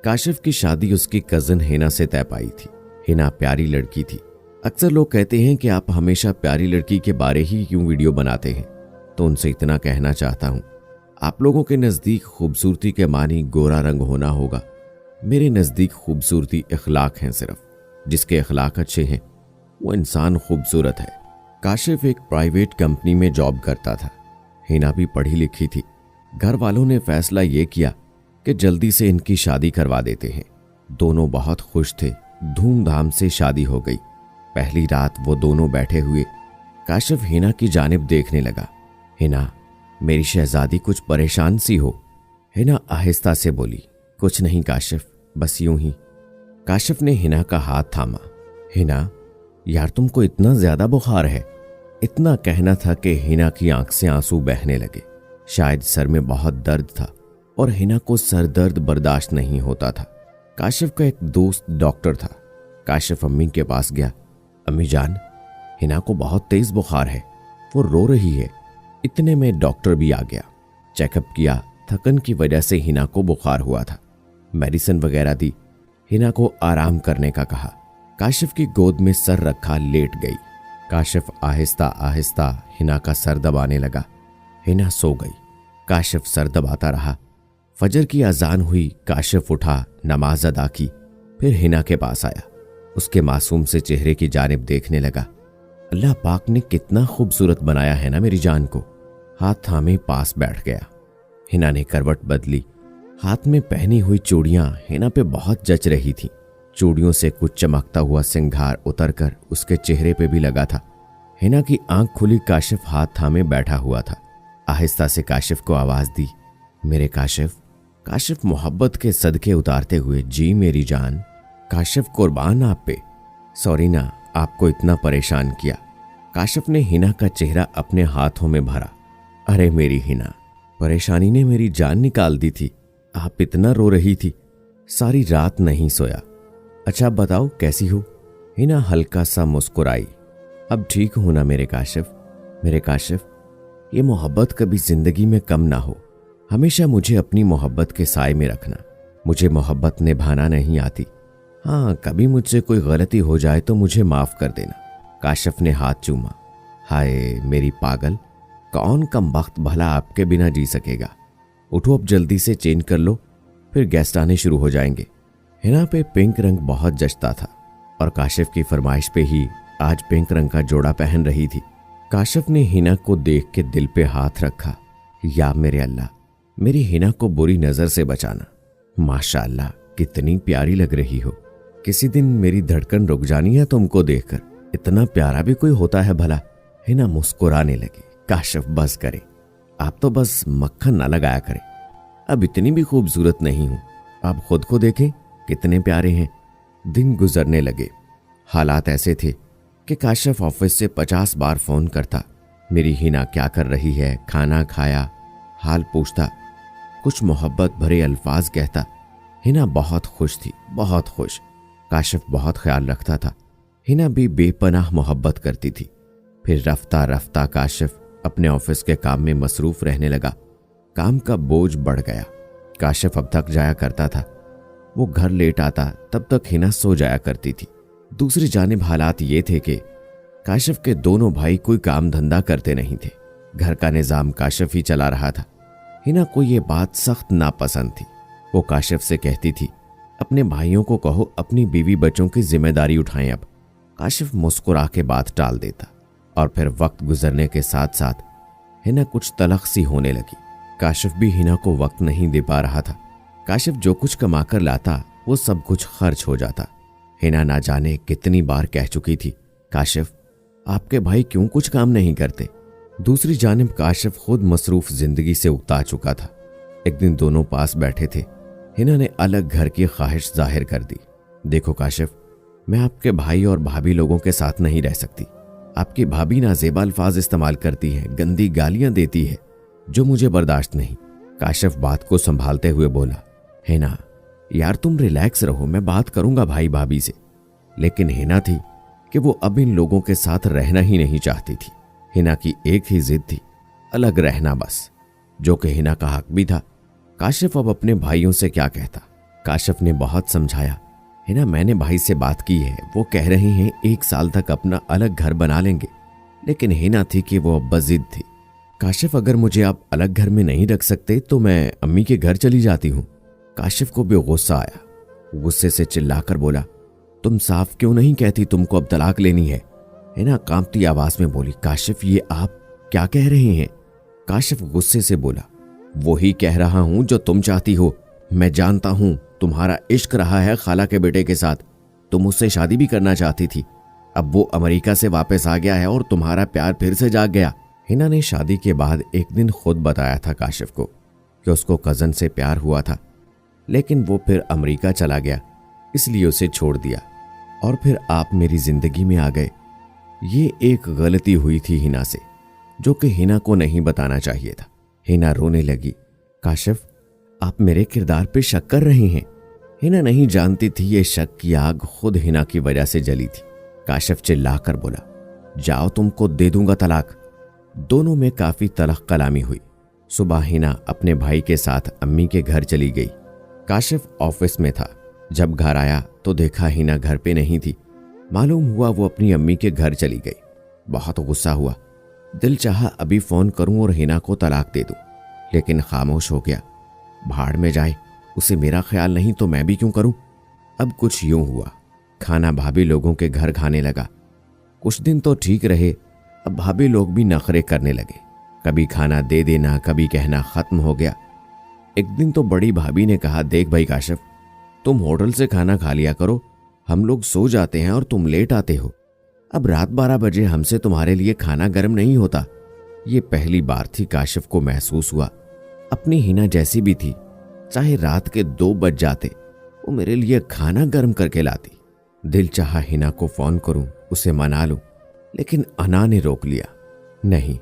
काशिफ की शादी उसकी कजन हिना से तय पाई थी। हिना प्यारी लड़की थी। अक्सर लोग कहते हैं कि आप हमेशा प्यारी लड़की के बारे ही क्यों वीडियो बनाते हैं, तो उनसे इतना कहना चाहता हूं, आप लोगों के नज़दीक खूबसूरती के मानी गोरा रंग होना होगा। मेरे नज़दीक खूबसूरती इखलाक हैं। सिर्फ जिसके इखलाक अच्छे हैं वो इंसान खूबसूरत है। काशिफ एक प्राइवेट कंपनी में जॉब करता था। हिना भी पढ़ी लिखी थी। घर वालों ने फैसला ये किया कि जल्दी से इनकी शादी करवा देते हैं। दोनों बहुत खुश थे। धूमधाम से शादी हो गई। पहली रात वो दोनों बैठे हुए काशिफ हिना की जानिब देखने लगा। हिना, मेरी शहजादी कुछ परेशान सी हो। हिना आहिस्ता से बोली, कुछ नहीं काशिफ, बस यूं ही। काशिफ ने हिना का हाथ थामा। हिना, यार तुमको इतना ज्यादा बुखार है। इतना कहना था कि हिना की आंख से आंसू बहने लगे। शायद सर में बहुत दर्द था और हिना को सर दर्द बर्दाश्त नहीं होता था। काशिफ का एक दोस्त डॉक्टर था। काशिफ अम्मी के पास गया। अम्मी जान, हिना को बहुत तेज बुखार है, वो रो रही है। इतने में डॉक्टर भी आ गया। चेकअप किया। थकन की वजह से हिना को बुखार हुआ था। मेडिसिन वगैरह दी। हिना को आराम करने का कहा। काशिफ की गोद में सर रखा लेट गई। काशिफ आहिस्ता आहिस्ता हिना का सर दबाने लगा। हिना सो गई। काशिफ सर दबाता रहा। फजर की अजान हुई। काशिफ उठा, नमाज अदा की, फिर हिना के पास आया। उसके मासूम से चेहरे की जानिब देखने लगा। अल्लाह पाक ने कितना खूबसूरत बनाया है ना मेरी जान को। हाथ थामे पास बैठ गया। हिना ने करवट बदली। हाथ में पहनी हुई चूड़ियां हिना पे बहुत जच रही थीं। चूड़ियों से कुछ चमकता हुआ सिंगार उतरकर उसके चेहरे पे भी लगा था। हिना की आंख खुली। काशिफ हाथ थामे बैठा हुआ था। आहिस्ता से काशिफ को आवाज दी, मेरे काशिफ। काशिफ मोहब्बत के सदके उतारते हुए, जी मेरी जान। काशिफ कुर्बान आप पे। सॉरी ना, आपको इतना परेशान किया। काशिफ ने हिना का चेहरा अपने हाथों में भरा। अरे मेरी हिना, परेशानी ने मेरी जान निकाल दी थी। आप इतना रो रही थी, सारी रात नहीं सोया। अच्छा बताओ कैसी हो? हिना हल्का सा मुस्कुराई। अब ठीक हूं ना मेरे काशिफ। मेरे काशिफ, ये मोहब्बत कभी जिंदगी में कम ना हो। हमेशा मुझे अपनी मोहब्बत के साए में रखना। मुझे मोहब्बत निभाना नहीं आती। हाँ, कभी मुझसे कोई गलती हो जाए तो मुझे माफ कर देना। काशिफ ने हाथ चूमा। हाय मेरी पागल, कौन कमबख्त भला आपके बिना जी सकेगा। उठो अब जल्दी से चेंज कर लो, फिर गेस्ट आने शुरू हो जाएंगे। हिना पे पिंक रंग बहुत जचता था और काशिफ की फरमाइश पे ही आज पिंक रंग का जोड़ा पहन रही थी। काशिफ ने हिना को देख के दिल पे हाथ रखा। या मेरे अल्लाह, मेरी हिना को बुरी नजर से बचाना। माशाअल्लाह, कितनी प्यारी लग रही हो। किसी दिन मेरी धड़कन रुक जानी है तुमको देखकर। इतना प्यारा भी कोई होता है भला। हिना मुस्कुराने लगी। काशिफ बस करे, आप तो बस मक्खन ना लगाया करें। अब इतनी भी खूबसूरत नहीं हूं। आप खुद को देखें कितने प्यारे हैं। दिन गुजरने लगे। हालात ऐसे थे कि काशिफ ऑफिस से 50 बार फोन करता। मेरी हिना क्या कर रही है, खाना खाया, हाल पूछता, कुछ मोहब्बत भरे अल्फाज कहता। हिना बहुत खुश थी, बहुत खुश। काशिफ बहुत ख्याल रखता था। हिना भी बेपनाह मोहब्बत करती थी। फिर रफ्ता रफ्ता काशिफ अपने ऑफिस के काम में मसरूफ रहने लगा। काम का बोझ बढ़ गया। काशिफ अब थक जाया करता था। वो घर लेट आता, तब तक हिना सो जाया करती थी। दूसरी जानिब हालात ये थे कि काशिफ के दोनों भाई कोई काम धंधा करते नहीं थे। घर का निजाम काशिफ ही चला रहा था। हिना को ये बात सख्त नापसंद थी। वो काशिफ से कहती थी, अपने भाइयों को कहो अपनी बीवी बच्चों की जिम्मेदारी उठाएं अब। काशिफ मुस्कुरा के बात टाल देता और फिर वक्त गुजरने के साथ साथ हिना कुछ तलख सी होने लगी। काशिफ भी हिना को वक्त नहीं दे पा रहा था। काशिफ जो कुछ कमाकर लाता वो सब कुछ खर्च हो जाता। हिना ना जाने कितनी बार कह चुकी थी, काशिफ आपके भाई क्यों कुछ काम नहीं करते। दूसरी जानिब काशिफ खुद मसरूफ जिंदगी से उगता चुका था। एक दिन दोनों पास बैठे थे। हिना ने अलग घर की ख्वाहिश जाहिर कर दी। देखो काशिफ, मैं आपके भाई और भाभी लोगों के साथ नहीं रह सकती। आपकी भाभी नाजेबा अल्फाज इस्तेमाल करती है, गंदी गालियां देती है, जो मुझे बर्दाश्त नहीं। काशिफ बात को संभालते हुए बोला, हिना यार तुम रिलैक्स रहो, मैं बात करूंगा भाई भाभी से। लेकिन हिना थी कि वो अब इन लोगों के साथ रहना ही नहीं चाहती थी। हिना की एक ही जिद थी, अलग रहना बस, जो कि हिना का हक भी था। काशिफ अब अपने भाइयों से क्या कहता। काशिफ ने बहुत समझाया। हिना, मैंने भाई से बात की है, वो कह रहे हैं 1 साल तक अपना अलग घर बना लेंगे। लेकिन हिना थी कि वो अब जिद थी। काशिफ, अगर मुझे आप अलग घर में नहीं रख सकते तो मैं अम्मी के घर चली जाती हूँ। काशिफ को भी गुस्सा आया। गुस्से से चिल्लाकर बोला, तुम साफ क्यों नहीं कहती तुमको अब तलाक लेनी है? हिना कांपती आवाज में बोली, काशिफ ये आप क्या कह रहे हैं? काशिफ गुस्से से बोला, वही कह रहा हूं जो तुम चाहती हो। मैं जानता हूं तुम्हारा इश्क रहा है खाला के बेटे के साथ। तुम उससे शादी भी करना चाहती थी। अब वो अमेरिका से वापस आ गया है और तुम्हारा प्यार फिर से जाग गया। हिना ने शादी के बाद एक दिन खुद बताया था काशिफ को कि उसको कजन से प्यार हुआ था, लेकिन वो फिर अमेरिका चला गया, इसलिए उसे छोड़ दिया और फिर आप मेरी जिंदगी में आ गए। ये एक गलती हुई थी हिना से, जो कि हिना को नहीं बताना चाहिए था। हिना रोने लगी। काशिफ, आप मेरे किरदार पे शक कर रहे हैं। हिना नहीं जानती थी ये शक की आग खुद हिना की वजह से जली थी। काशिफ चिल्लाकर बोला, जाओ, तुमको दे दूंगा तलाक। दोनों में काफी तलख कलामी हुई। सुबह हिना अपने भाई के साथ अम्मी के घर चली गई। काशिफ ऑफिस में था। जब घर आया तो देखा हिना घर पे नहीं थी। मालूम हुआ वो अपनी अम्मी के घर चली गई। बहुत गुस्सा हुआ। दिल चाहा अभी फोन करूं और हिना को तलाक दे दूं, लेकिन खामोश हो गया। भाड़ में जाए, उसे मेरा ख्याल नहीं तो मैं भी क्यों करूं। अब कुछ यूं हुआ, खाना भाभी लोगों के घर खाने लगा। कुछ दिन तो ठीक रहे, अब भाभी लोग भी नखरे करने लगे। कभी खाना दे देना, कभी कहना खत्म हो गया। एक दिन तो बड़ी भाभी ने कहा, देख भाई काशिफ, तुम होटल से खाना खा लिया करो, हम लोग सो जाते हैं और तुम लेट आते हो। अब रात 12 बजे हमसे तुम्हारे लिए खाना गर्म नहीं होता। ये पहली बार थी काशिफ को महसूस हुआ अपनी हिना जैसी भी थी, चाहे रात के 2 बज जाते वो मेरे लिए खाना गर्म करके लाती। दिल चाहा हिना को फोन करूं, उसे मना लूं, लेकिन अना ने रोक लिया। नहीं,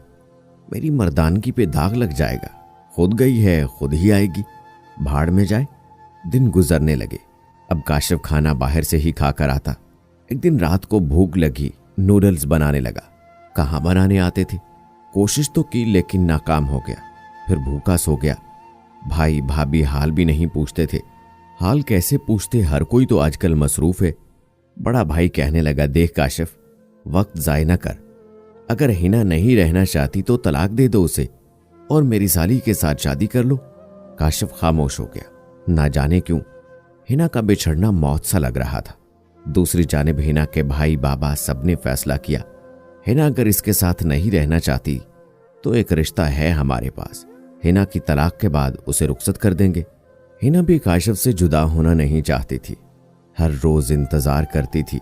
मेरी मर्दानगी पे दाग लग जाएगा। खुद गई है, खुद ही आएगी, भाड़ में जाए। दिन गुजरने लगे। अब काशिफ खाना बाहर से ही खाकर आता। एक दिन रात को भूख लगी, नूडल्स बनाने लगा। कहाँ बनाने आते थे, कोशिश तो की लेकिन नाकाम हो गया। फिर भूखा सो गया। भाई भाभी हाल भी नहीं पूछते थे। हाल कैसे पूछते, हर कोई तो आजकल मसरूफ है। बड़ा भाई कहने लगा, देख काशिफ, वक्त जाय न कर। अगर हिना नहीं रहना चाहती तो तलाक दे दो उसे और मेरी साली के साथ शादी कर लो। काशिफ खामोश हो गया। ना जाने क्यों हिना का बिछड़ना मौत सा लग रहा था। दूसरी जानिब हिना के भाई बाबा सबने फैसला किया, हिना अगर इसके साथ नहीं रहना चाहती तो एक रिश्ता है हमारे पास, हिना की तलाक के बाद उसे रुखसत कर देंगे। हिना भी काशिफ से जुदा होना नहीं चाहती थी। हर रोज इंतजार करती थी,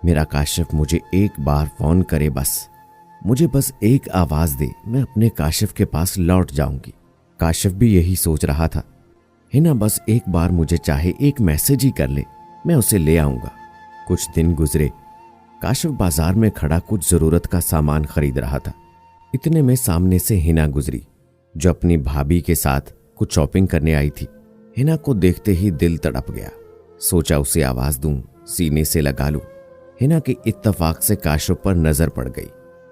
मेरा काशिफ मुझे एक बार फोन करे, बस मुझे बस एक आवाज दे, मैं अपने काशिफ के पास लौट जाऊंगी। काशिफ भी यही सोच रहा था, हिना बस एक बार मुझे चाहे एक मैसेज ही कर ले, मैं उसे ले आऊंगा। कुछ दिन गुजरे। काशिफ बाजार में खड़ा कुछ जरूरत का सामान खरीद रहा था। इतने में सामने से हिना गुजरी, जो अपनी भाभी के साथ कुछ शॉपिंग करने आई थी। हिना को देखते ही दिल तड़प गया। सोचा उसे आवाज दूं, सीने से लगा लूं। हिना की इत्तेफाक से काशिफ पर नजर पड़ गई।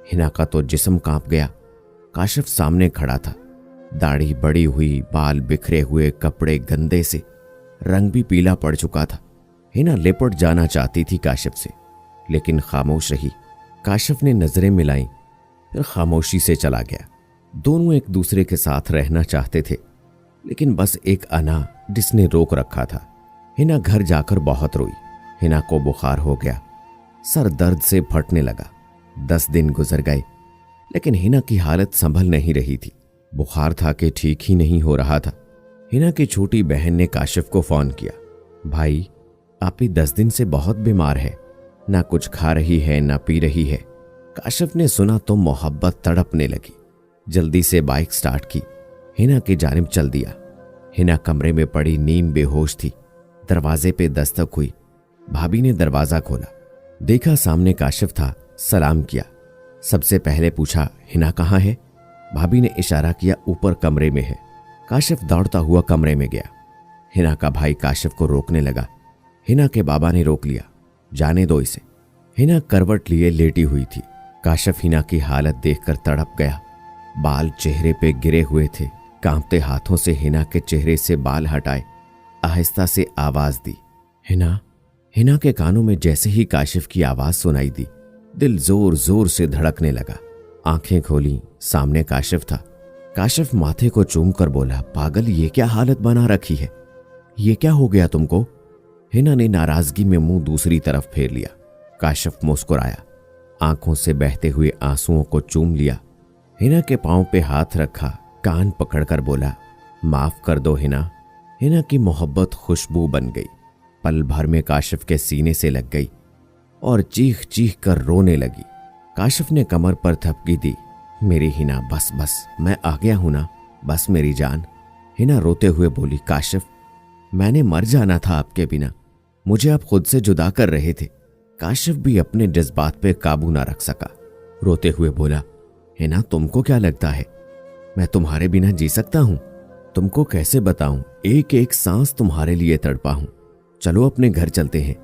हिना का तो जिस्म कांप गया। काशिफ सामने खड़ा था, दाढ़ी बड़ी हुई, बाल बिखरे हुए, कपड़े गंदे से, रंग भी पीला पड़ चुका था। हिना लिपट जाना चाहती थी काशिफ से, लेकिन खामोश रही। काशिफ ने नजरें मिलाई, फिर खामोशी से चला गया। दोनों एक दूसरे के साथ रहना चाहते थे, लेकिन बस एक अना जिसने रोक रखा था। हिना घर जाकर बहुत रोई। हिना को बुखार हो गया, सर दर्द से फटने लगा। 10 दिन गुजर गए, लेकिन हिना की हालत संभल नहीं रही थी। बुखार था कि ठीक ही नहीं हो रहा था। हिना की छोटी बहन ने काशिफ को फोन किया, भाई आप ही 10 दिन से बहुत बीमार है, ना कुछ खा रही है ना पी रही है। काशिफ ने सुना तो मोहब्बत तड़पने लगी। जल्दी से बाइक स्टार्ट की, हिना की जानिब चल दिया। हिना कमरे में पड़ी नीम बेहोश थी। दरवाजे पे दस्तक हुई। भाभी ने दरवाजा खोला, देखा सामने काशिफ था। सलाम किया। सबसे पहले पूछा, हिना कहाँ है? भाभी ने इशारा किया, ऊपर कमरे में है। काशिफ दौड़ता हुआ कमरे में गया। हिना का भाई काशिफ को रोकने लगा। हिना के बाबा ने रोक लिया, जाने दो इसे। हिना करवट लिए लेटी हुई थी। काशिफ हिना की हालत देखकर तड़प गया। बाल चेहरे पे गिरे हुए थे। कांपते हाथों से हिना के चेहरे से बाल हटाए। आहिस्ता से आवाज दी, हिना। हिना के कानों में जैसे ही काशिफ की आवाज सुनाई दी, दिल जोर जोर से धड़कने लगा। आंखें खोली, सामने काशिफ था। काशिफ माथे को चूम कर बोला, पागल, ये क्या हालत बना रखी है? ये क्या हो गया तुमको? हिना ने नाराजगी में मुंह दूसरी तरफ फेर लिया। काशिफ मुस्कुराया, आंखों से बहते हुए आंसुओं को चूम लिया। हिना के पांव पे हाथ रखा, कान पकड़कर बोला, माफ कर दो हिना। हिना की मोहब्बत खुशबू बन गई, पल भर में काशिफ के सीने से लग गई और चीख चीख कर रोने लगी। काशिफ ने कमर पर थपकी दी, मेरी हिना, बस बस, मैं आ गया हूं ना, बस मेरी जान। हिना रोते हुए बोली, काशिफ, मैंने मर जाना था आपके बिना, मुझे आप खुद से जुदा कर रहे थे। काशिफ भी अपने जज्बात पे काबू ना रख सका, रोते हुए बोला, हिना, तुमको क्या लगता है मैं तुम्हारे बिना जी सकता हूं? तुमको कैसे बताऊं, एक एक सांस तुम्हारे लिए तड़पा हूं। चलो अपने घर चलते हैं।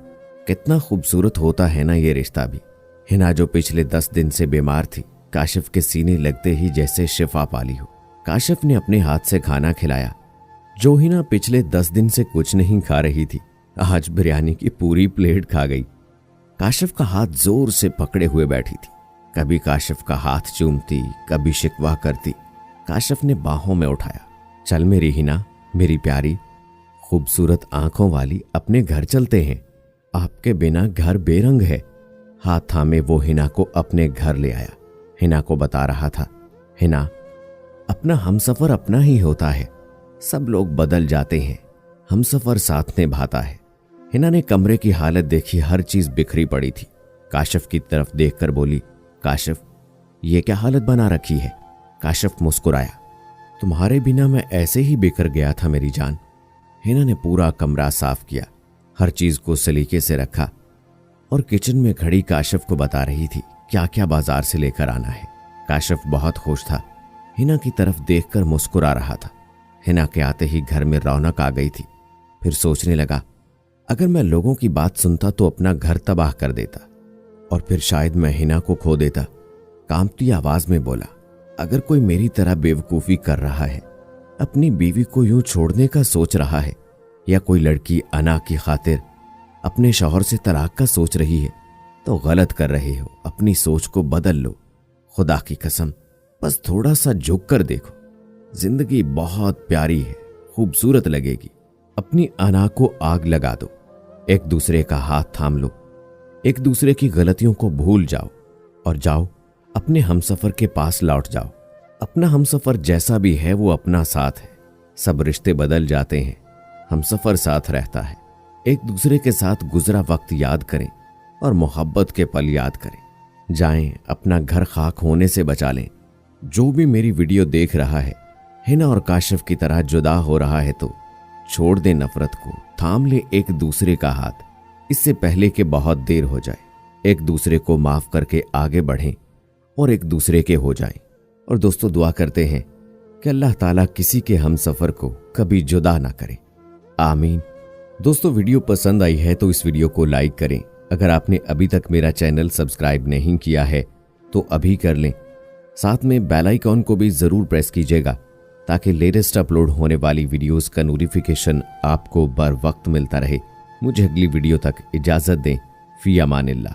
कितना खूबसूरत होता है ना ये रिश्ता भी। हिना जो पिछले 10 दिन से बीमार थी, काशिफ के सीने लगते ही जैसे शिफा पाली हो। काशिफ ने अपने हाथ से खाना खिलाया। जो हिना पिछले 10 दिन से कुछ नहीं खा रही थी, आज बिरयानी की पूरी प्लेट खा गई। काशिफ का हाथ जोर से पकड़े हुए बैठी थी, कभी काशिफ का हाथ चूमती, कभी शिकवा करती। काशिफ ने बाहों में उठाया, चल मेरी हिना, मेरी प्यारी खूबसूरत आंखों वाली, अपने घर चलते हैं। आपके बिना घर बेरंग है। हाथ थामे वो हिना को अपने घर ले आया। हिना को बता रहा था, हिना, अपना हमसफर अपना ही होता है, सब लोग बदल जाते हैं, हमसफर साथ निभाता है। हिना ने कमरे की हालत देखी, हर चीज बिखरी पड़ी थी। काशिफ की तरफ देखकर बोली, काशिफ, ये क्या हालत बना रखी है? काशिफ मुस्कुराया, तुम्हारे बिना मैं ऐसे ही बिखर गया था मेरी जान। हिना ने पूरा कमरा साफ किया, हर चीज को सलीके से रखा और किचन में खड़ी काशिफ को बता रही थी क्या क्या बाजार से लेकर आना है। काशिफ बहुत खुश था, हिना की तरफ देखकर मुस्कुरा रहा था। हिना के आते ही घर में रौनक आ गई थी। फिर सोचने लगा, अगर मैं लोगों की बात सुनता तो अपना घर तबाह कर देता और फिर शायद मैं हिना को खो देता। कांपती आवाज में बोला, अगर कोई मेरी तरह बेवकूफी कर रहा है, अपनी बीवी को यूं छोड़ने का सोच रहा है, या कोई लड़की अना की खातिर अपने शौहर से तलाक का सोच रही है, तो गलत कर रहे हो। अपनी सोच को बदल लो। खुदा की कसम, बस थोड़ा सा झुक कर देखो, जिंदगी बहुत प्यारी है, खूबसूरत लगेगी। अपनी अना को आग लगा दो, एक दूसरे का हाथ थाम लो, एक दूसरे की गलतियों को भूल जाओ और जाओ अपने हमसफर के पास लौट जाओ। अपना हमसफर जैसा भी है वो अपना साथ है। सब रिश्ते बदल जाते हैं, हमसफर साथ रहता है। एक दूसरे के साथ गुजरा वक्त याद करें और मोहब्बत के पल याद करें। जाएं, अपना घर खाक होने से बचा लें। जो भी मेरी वीडियो देख रहा है, हिना और काशिफ की तरह जुदा हो रहा है, तो छोड़ दे नफरत को, थाम ले एक दूसरे का हाथ, इससे पहले कि बहुत देर हो जाए। एक दूसरे को माफ करके आगे बढ़ें और एक दूसरे के हो जाएं। और दोस्तों, दुआ करते हैं कि अल्लाह ताला किसी के हमसफर को कभी जुदा ना करे, आमीन। दोस्तों, वीडियो पसंद आई है तो इस वीडियो को लाइक करें। अगर आपने अभी तक मेरा चैनल सब्सक्राइब नहीं किया है तो अभी कर लें। साथ में बेल आइकॉन को भी जरूर प्रेस कीजिएगा ताकि लेटेस्ट अपलोड होने वाली वीडियोस का नोटिफिकेशन आपको बर वक्त मिलता रहे। मुझे अगली वीडियो तक इजाजत दें। फी अमानिल्लाह।